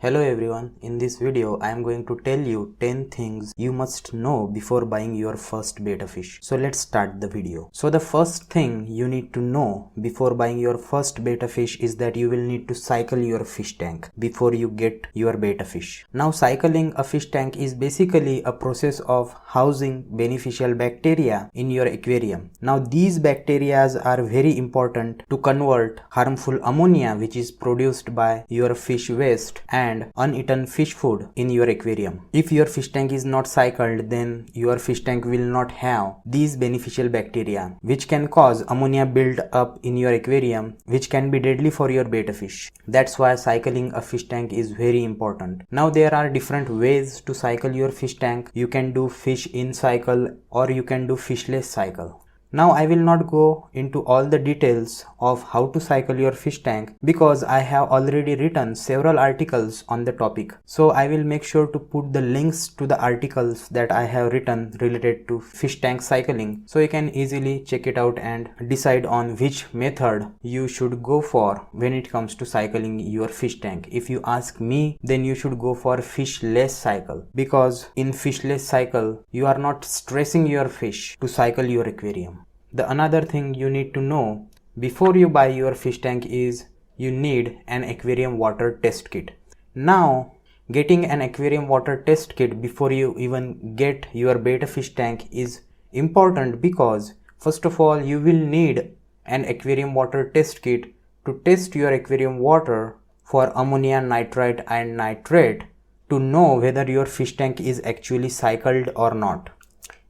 Hello everyone, in this video I am going to tell you 10 things you must know before buying your first betta fish. So let's start the video. So the first thing you need to know before buying your first betta fish is that you will need to cycle your fish tank before you get your betta fish. Now cycling a fish tank is basically a process of housing beneficial bacteria in your aquarium. Now these bacteria are very important to convert harmful ammonia which is produced by your fish waste and uneaten fish food in your aquarium. If your fish tank is not cycled, then your fish tank will not have these beneficial bacteria which can cause ammonia build up in your aquarium, which can be deadly for your betta fish. That's why cycling a fish tank is very important. Now there are different ways to cycle your fish tank. You can do fish in cycle or you can do fishless cycle. Now I will not go into all the details of how to cycle your fish tank because I have already written several articles on the topic. So I will make sure to put the links to the articles that I have written related to fish tank cycling, so you can easily check it out and decide on which method you should go for when it comes to cycling your fish tank. If you ask me, then you should go for fishless cycle, because in fishless cycle you are not stressing your fish to cycle your aquarium. The another thing you need to know before you buy your fish tank is you need an aquarium water test kit. Now getting an aquarium water test kit before you even get your betta fish tank is important because first of all you will need an aquarium water test kit to test your aquarium water for ammonia, nitrite and nitrate to know whether your fish tank is actually cycled or not.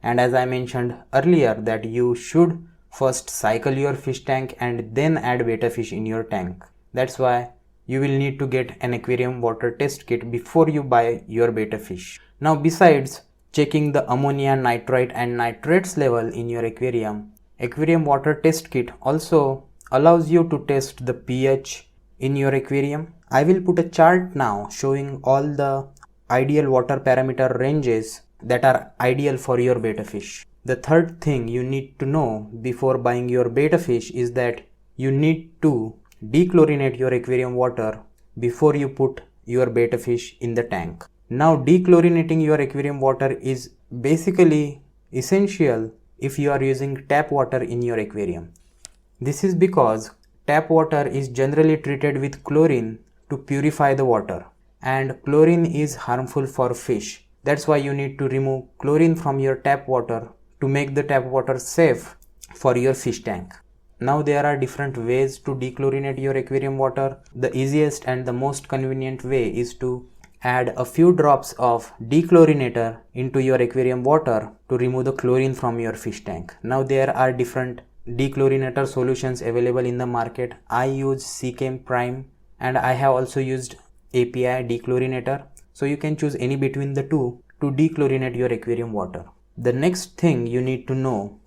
And as I mentioned earlier that you should first cycle your fish tank and then add betta fish in your tank. That's why you will need to get an aquarium water test kit before you buy your betta fish. Now besides checking the ammonia, nitrite and nitrates level in your aquarium water test kit also allows you to test the pH in your aquarium. I will put a chart now showing all the ideal water parameter ranges that are ideal for your betta fish. The third thing you need to know before buying your betta fish is that you need to dechlorinate your aquarium water before you put your betta fish in the tank. Now dechlorinating your aquarium water is basically essential if you are using tap water in your aquarium. This is because tap water is generally treated with chlorine to purify the water, and chlorine is harmful for fish. That's why you need to remove chlorine from your tap water to make the tap water safe for your fish tank. Now there are different ways to dechlorinate your aquarium water. The easiest and the most convenient way is to add a few drops of dechlorinator into your aquarium water to remove the chlorine from your fish tank. Now there are different dechlorinator solutions available in the market. I use CARNIVOROUS Prime and I have also used API dechlorinator. So you can choose any between the two to dechlorinate your aquarium water. The next thing you need to know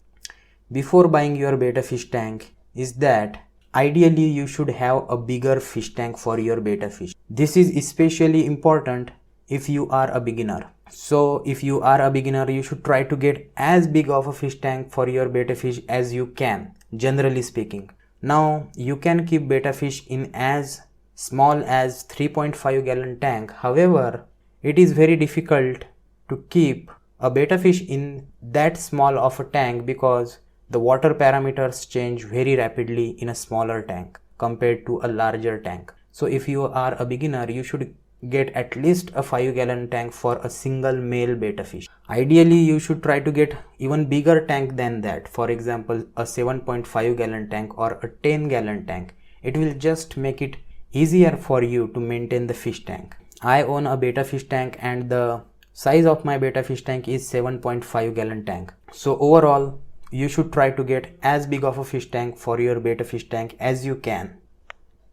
before buying your betta fish tank is that ideally you should have a bigger fish tank for your betta fish. This is especially important if you are a beginner. So if you are a beginner, you should try to get as big of a fish tank for your betta fish as you can, generally speaking. Now you can keep betta fish in as small as 3.5 gallon tank. However, it is very difficult to keep a betta fish in that small of a tank because the water parameters change very rapidly in a smaller tank compared to a larger tank. So if you are a beginner, you should get at least a 5 gallon tank for a single male betta fish. Ideally, you should try to get even bigger tank than that. For example, a 7.5 gallon tank or a 10 gallon tank. It will just make it easier for you to maintain the fish tank. I own a betta fish tank and the size of my betta fish tank is 7.5 gallon tank. So overall, you should try to get as big of a fish tank for your betta fish tank as you can.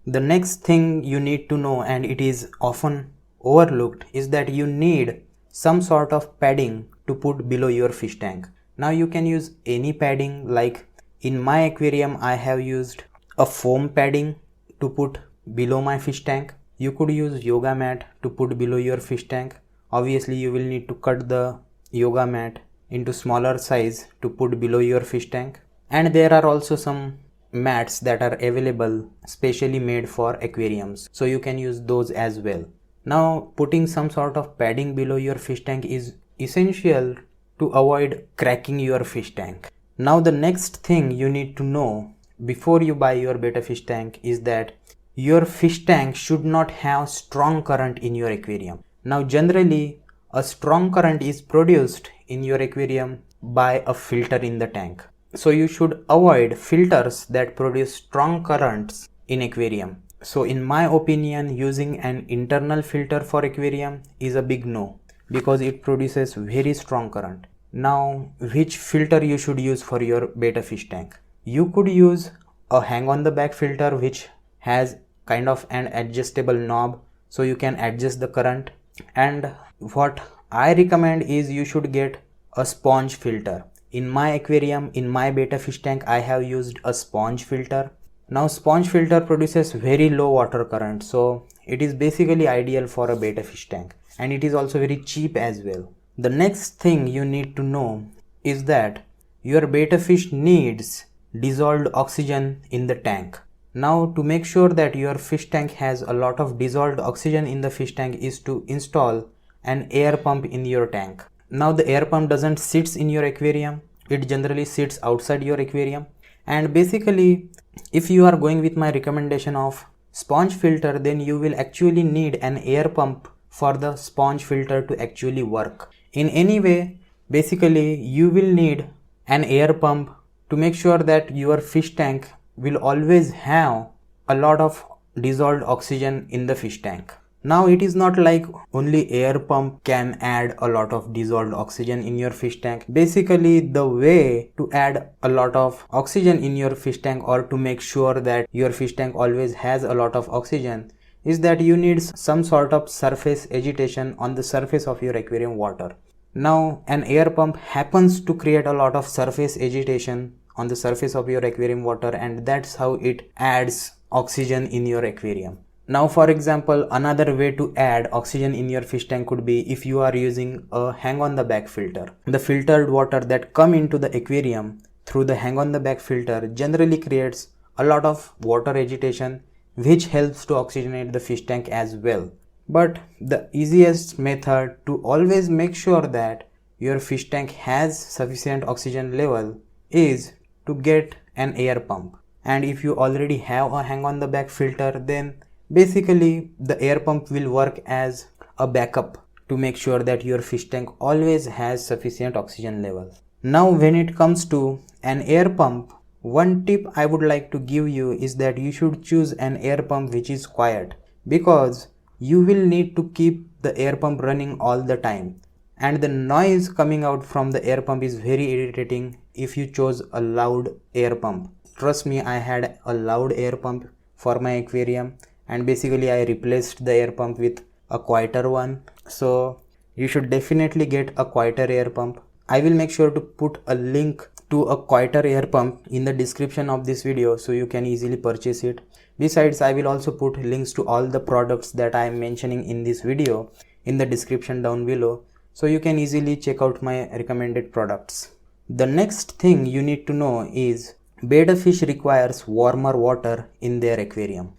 The next thing you need to know, and it is often overlooked, is that you need some sort of padding to put below your fish tank. Now you can use any padding. Like in my aquarium, I have used a foam padding to put below my fish tank. You could use yoga mat to put below your fish tank. Obviously you will need to cut the yoga mat into smaller size to put below your fish tank. And there are also some mats that are available specially made for aquariums, so you can use those as well. Now putting some sort of padding below your fish tank is essential to avoid cracking your fish tank. Now the next thing you need to know before you buy your betta fish tank is that your fish tank should not have strong current in your aquarium. Now generally a strong current is produced in your aquarium by a filter in the tank. So you should avoid filters that produce strong currents in aquarium. So in my opinion, using an internal filter for aquarium is a big no, because it produces very strong current. Now which filter you should use for your betta fish tank? You could use a hang on the back filter which has kind of an adjustable knob, so you can adjust the current. And what I recommend is you should get a sponge filter. In my aquarium, in my betta fish tank, I have used a sponge filter. Now sponge filter produces very low water current, so it is basically ideal for a betta fish tank, and it is also very cheap as well. The next thing you need to know is that your betta fish needs dissolved oxygen in the tank. Now to make sure that your fish tank has a lot of dissolved oxygen in the fish tank is to install an air pump in your tank. Now the air pump doesn't sit in your aquarium, it generally sits outside your aquarium. And basically if you are going with my recommendation of sponge filter, then you will actually need an air pump for the sponge filter to actually work. In any way, basically you will need an air pump to make sure that your fish tank will always have a lot of dissolved oxygen in the fish tank. Now it is not like only air pump can add a lot of dissolved oxygen in your fish tank. Basically the way to add a lot of oxygen in your fish tank, or to make sure that your fish tank always has a lot of oxygen, is that you need some sort of surface agitation on the surface of your aquarium water. Now an air pump happens to create a lot of surface agitation on the surface of your aquarium water, and that's how it adds oxygen in your aquarium. Now for example, another way to add oxygen in your fish tank could be if you are using a hang on the back filter. The filtered water that come into the aquarium through the hang on the back filter generally creates a lot of water agitation, which helps to oxygenate the fish tank as well. But the easiest method to always make sure that your fish tank has sufficient oxygen level is to get an air pump. And if you already have a hang on the back filter, then basically the air pump will work as a backup to make sure that your fish tank always has sufficient oxygen level. Now when it comes to an air pump, one tip I would like to give you is that you should choose an air pump which is quiet, because you will need to keep the air pump running all the time, and the noise coming out from the air pump is very irritating if you chose a loud air pump. Trust me, I had a loud air pump for my aquarium, and basically I replaced the air pump with a quieter one. So you should definitely get a quieter air pump. I will make sure to put a link to a quieter air pump in the description of this video so you can easily purchase it. Besides, I will also put links to all the products that I am mentioning in this video in the description down below, so you can easily check out my recommended products. The next thing you need to know is betta fish requires warmer water in their aquarium.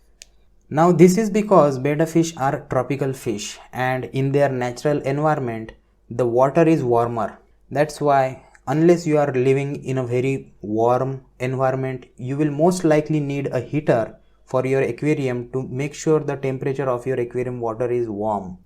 Now this is because betta fish are tropical fish, and in their natural environment the water is warmer. That's why unless you are living in a very warm environment, you will most likely need a heater for your aquarium to make sure the temperature of your aquarium water is warm.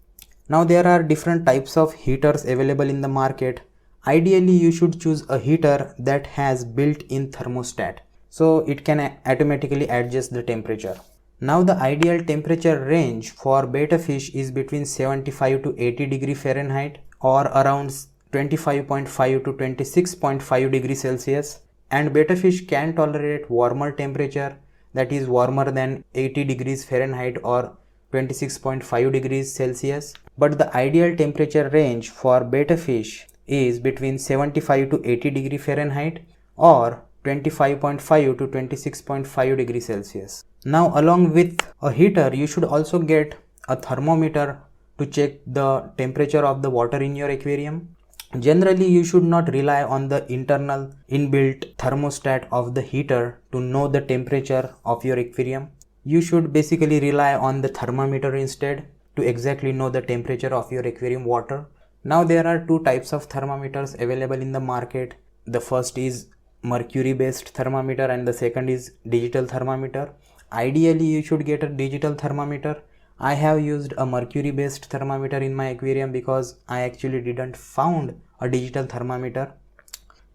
Now there are different types of heaters available in the market. Ideally you should choose a heater that has built-in thermostat, so it can automatically adjust the temperature. Now the ideal temperature range for betta fish is between 75 to 80 degree Fahrenheit, or around 25.5 to 26.5 degrees Celsius, and betta fish can tolerate warmer temperature, that is warmer than 80 degrees Fahrenheit or 26.5 degrees Celsius. But the ideal temperature range for betta fish is between 75 to 80 degree Fahrenheit or 25.5 to 26.5 degrees Celsius. Now along with a heater, you should also get a thermometer to check the temperature of the water in your aquarium. Generally you should not rely on the internal inbuilt thermostat of the heater to know the temperature of your aquarium. You should basically rely on the thermometer instead. to exactly know the temperature of your aquarium water. Now there are two types of thermometers available in the market. The first is mercury based thermometer and the second is digital thermometer. Ideally you should get a digital thermometer. I have used a mercury based thermometer in my aquarium because I actually didn't found a digital thermometer.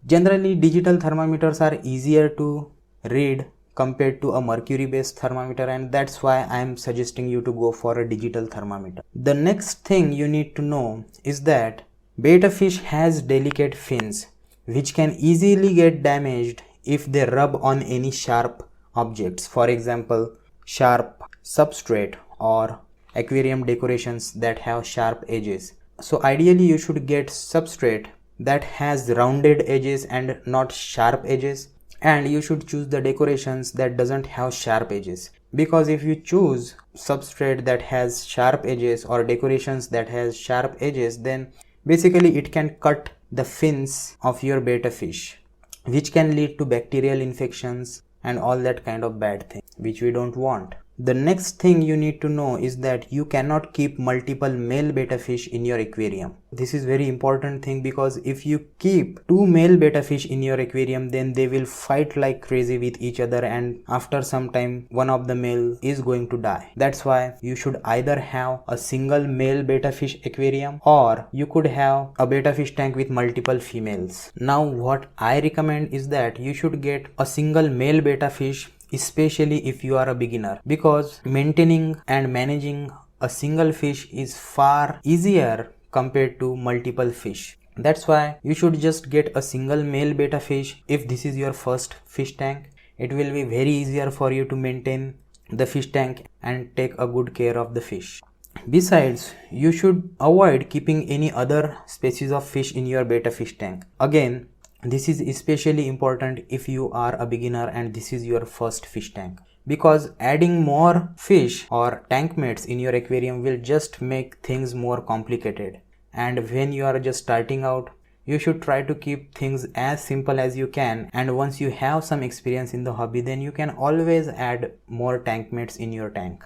Generally digital thermometers are easier to read compared to a mercury based thermometer, and that's why I am suggesting you to go for a digital thermometer. The next thing you need to know is that betta fish has delicate fins which can easily get damaged if they rub on any sharp objects, for example sharp substrate or aquarium decorations that have sharp edges. So ideally you should get substrate that has rounded edges and not sharp edges, and you should choose the decorations that doesn't have sharp edges, because if you choose substrate that has sharp edges or decorations that has sharp edges, then basically it can cut the fins of your betta fish, which can lead to bacterial infections and all that kind of bad thing which we don't want. The next thing you need to know is that you cannot keep multiple male betta fish in your aquarium. This is very important thing, because if you keep two male betta fish in your aquarium, then they will fight like crazy with each other, and after some time one of the male is going to die. That's why you should either have a single male betta fish aquarium or you could have a betta fish tank with multiple females. Now what I recommend is that you should get a single male betta fish, especially if you are a beginner, because maintaining and managing a single fish is far easier compared to multiple fish. That's why you should just get a single male betta fish. If this is your first fish tank, it will be very easier for you to maintain the fish tank and take a good care of the fish. Besides, you should avoid keeping any other species of fish in your betta fish tank. Again, this is especially important if you are a beginner and this is your first fish tank, because adding more fish or tank mates in your aquarium will just make things more complicated. And when you are just starting out, you should try to keep things as simple as you can, and once you have some experience in the hobby, then you can always add more tank mates in your tank.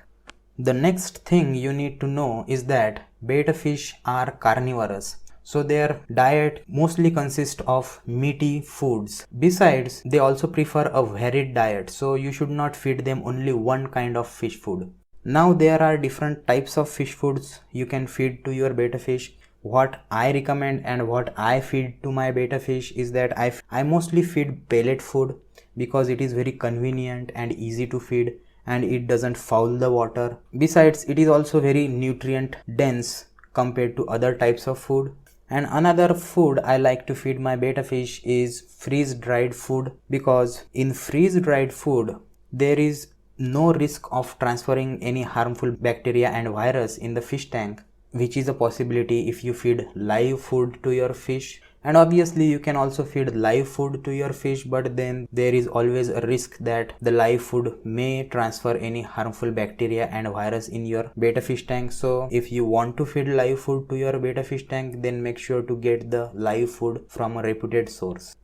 The next thing you need to know is that betta fish are carnivorous. So their diet mostly consists of meaty foods. Besides, they also prefer a varied diet, so you should not feed them only one kind of fish food. Now there are different types of fish foods you can feed to your betta fish. What I recommend and what I feed to my betta fish is that I mostly feed pellet food, because it is very convenient and easy to feed and it doesn't foul the water. Besides, it is also very nutrient dense compared to other types of food. And another food I like to feed my betta fish is freeze dried food, because in freeze dried food there is no risk of transferring any harmful bacteria and virus in the fish tank, which is a possibility if you feed live food to your fish. And obviously you can also feed live food to your fish, but then there is always a risk that the live food may transfer any harmful bacteria and virus in your betta fish tank. So if you want to feed live food to your betta fish tank, then make sure to get the live food from a reputed source.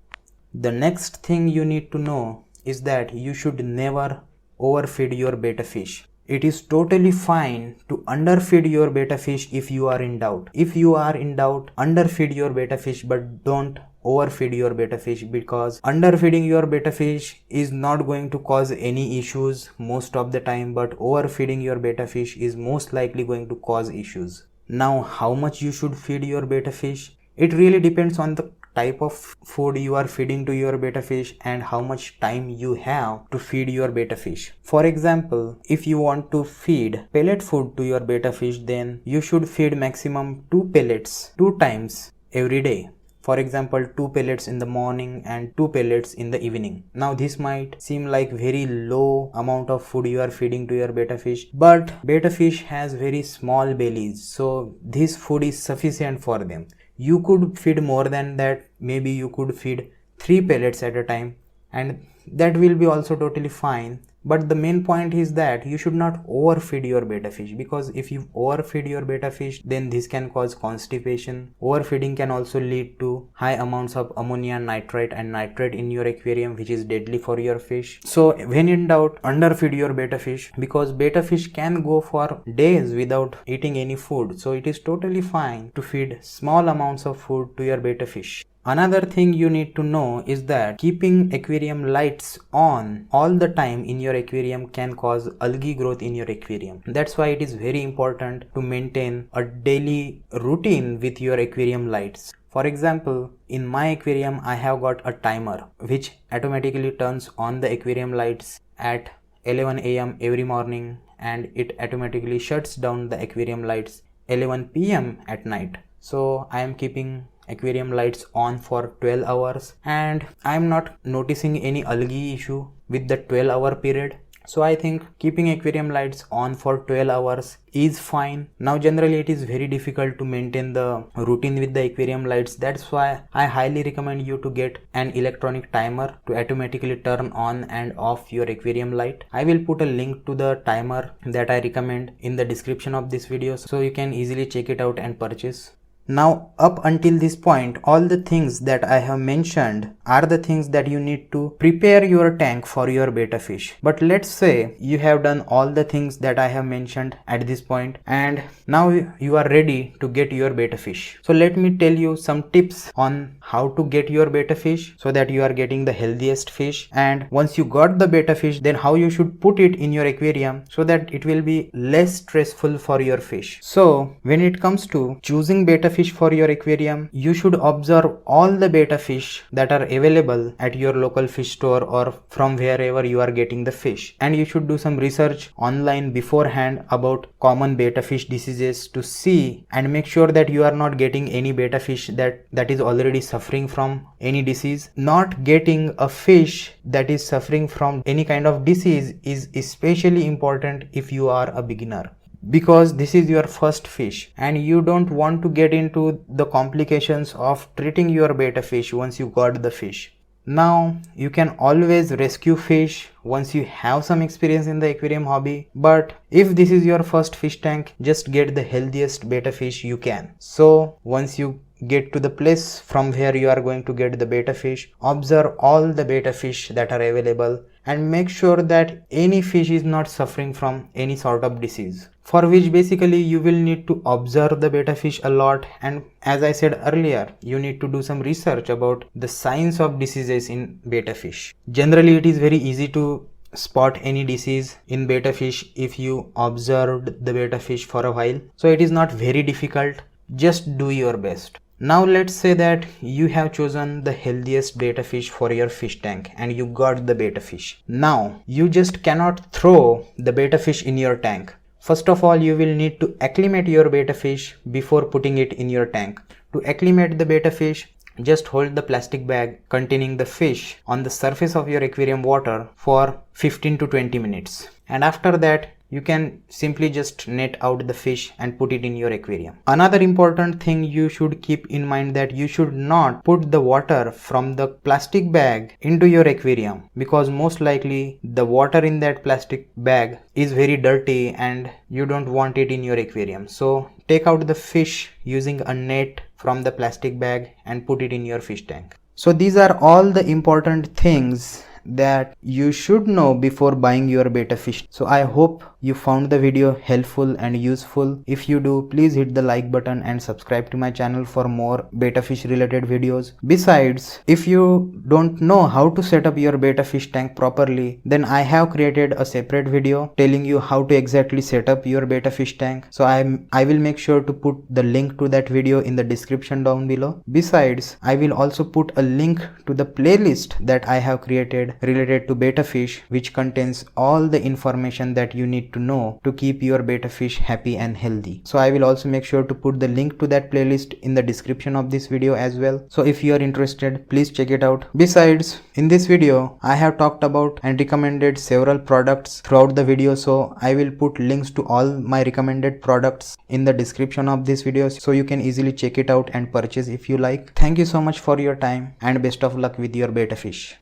The next thing you need to know is that you should never overfeed your betta fish. It is totally fine to underfeed your betta fish if you are in doubt. If you are in doubt, underfeed your betta fish, but don't overfeed your betta fish, because underfeeding your betta fish is not going to cause any issues most of the time, but overfeeding your betta fish is most likely going to cause issues. Now, how much you should feed your betta fish? It really depends on the type of food you are feeding to your betta fish and how much time you have to feed your betta fish. For example, if you want to feed pellet food to your betta fish, then you should feed maximum 2 pellets 2 times every day. For example, 2 pellets in the morning and 2 pellets in the evening. Now this might seem like very low amount of food you are feeding to your betta fish, but betta fish has very small bellies, so this food is sufficient for them. You could feed more than that. Maybe you could feed 3 pellets at a time, and that will be also totally fine. But the main point is that you should not overfeed your betta fish, because if you overfeed your betta fish, then this can cause constipation. Overfeeding can also lead to high amounts of ammonia, nitrite and nitrate in your aquarium, which is deadly for your fish. So when in doubt, underfeed your betta fish, because betta fish can go for days without eating any food. So it is totally fine to feed small amounts of food to your betta fish. Another thing you need to know is that keeping aquarium lights on all the time in your aquarium can cause algae growth in your aquarium. That's why it is very important to maintain a daily routine with your aquarium lights. For example, in my aquarium I have got a timer which automatically turns on the aquarium lights at 11 AM every morning, and it automatically shuts down the aquarium lights 11 PM at night. So I am keeping aquarium lights on for 12 hours and I am not noticing any algae issue with the 12-hour period. So I think keeping aquarium lights on for 12 hours is fine. Now generally it is very difficult to maintain the routine with the aquarium lights. That's why I highly recommend you to get an electronic timer to automatically turn on and off your aquarium light. I will put a link to the timer that I recommend in the description of this video, so you can easily check it out and purchase. Now up until this point, all the things that I have mentioned are the things that you need to prepare your tank for your betta fish. But let's say you have done all the things that I have mentioned at this point and now you are ready to get your betta fish. So let me tell you some tips on how to get your betta fish so that you are getting the healthiest fish. And once you got the betta fish, then how you should put it in your aquarium so that it will be less stressful for your fish. So when it comes to choosing betta fish for your aquarium, you should observe all the betta fish that are available at your local fish store or from wherever you are getting the fish, and you should do some research online beforehand about common betta fish diseases to see and make sure that you are not getting any betta fish that is already suffering from any disease. Not getting a fish that is suffering from any kind of disease is especially important if you are a beginner, because this is your first fish and you don't want to get into the complications of treating your betta fish once you got the fish. Now you can always rescue fish once you have some experience in the aquarium hobby, but if this is your first fish tank, just get the healthiest betta fish you can. So once you get to the place from where you are going to get the betta fish, observe all the betta fish that are available and make sure that any fish is not suffering from any sort of disease, for which basically you will need to observe the betta fish a lot. And as I said earlier, you need to do some research about the signs of diseases in betta fish. Generally it is very easy to spot any disease in betta fish if you observed the betta fish for a while, so it is not very difficult. Just do your best. Now let's say that you have chosen the healthiest betta fish for your fish tank and you got the betta fish. Now you just cannot throw the betta fish in your tank. First of all, you will need to acclimate your betta fish before putting it in your tank. To acclimate the betta fish, just hold the plastic bag containing the fish on the surface of your aquarium water for 15 to 20 minutes. And after that, you can simply just net out the fish and put it in your aquarium. Another important thing you should keep in mind that you should not put the water from the plastic bag into your aquarium, because most likely the water in that plastic bag is very dirty and you don't want it in your aquarium. So take out the fish using a net from the plastic bag and put it in your fish tank. So these are all the important things that you should know before buying your betta fish. So I hope you found the video helpful and useful. If you do, please hit the like button and subscribe to my channel for more betta fish related videos. Besides, if you don't know how to set up your betta fish tank properly, then I have created a separate video telling you how to exactly set up your betta fish tank. So I will make sure to put the link to that video in the description down below. Besides, I will also put a link to the playlist that I have created related to betta fish, which contains all the information that you need to know to keep your betta fish happy and healthy. So I will also make sure to put the link to that playlist in the description of this video as well. So if you are interested, please check it out. Besides, in this video I have talked about and recommended several products throughout the video, so I will put links to all my recommended products in the description of this video, so you can easily check it out and purchase if you like. Thank you so much for your time and best of luck with your betta fish.